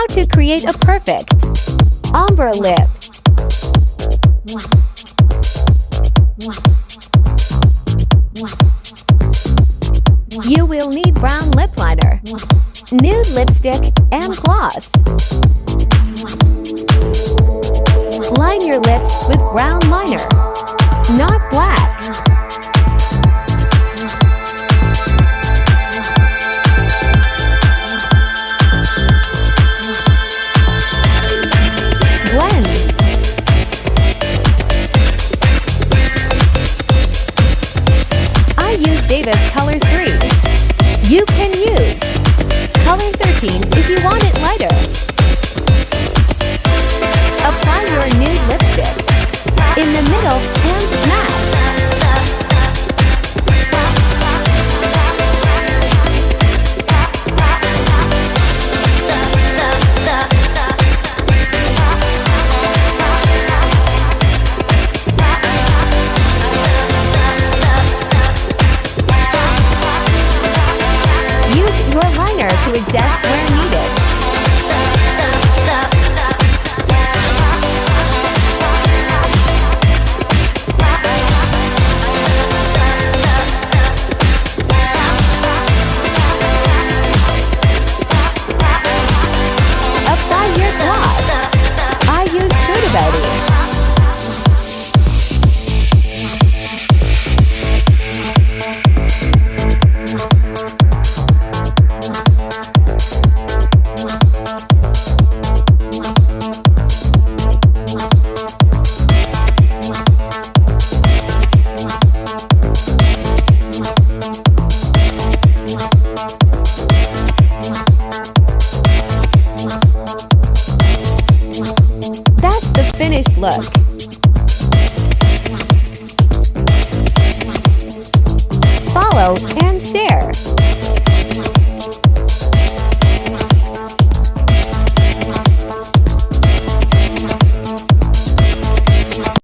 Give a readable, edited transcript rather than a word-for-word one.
How to create a perfect ombre lip. You will need brown lip liner, nude lipstick, and gloss. Line your lips with brown liner, not black. Blend. I use Davis Color 3. You can use Color 13 if you want it lighter. Apply your nude lipstick in the middle and smash. Use your liner to adjust where needed. Apply your gloss. I use Hudabeauty. That's the finished look. Follow and share.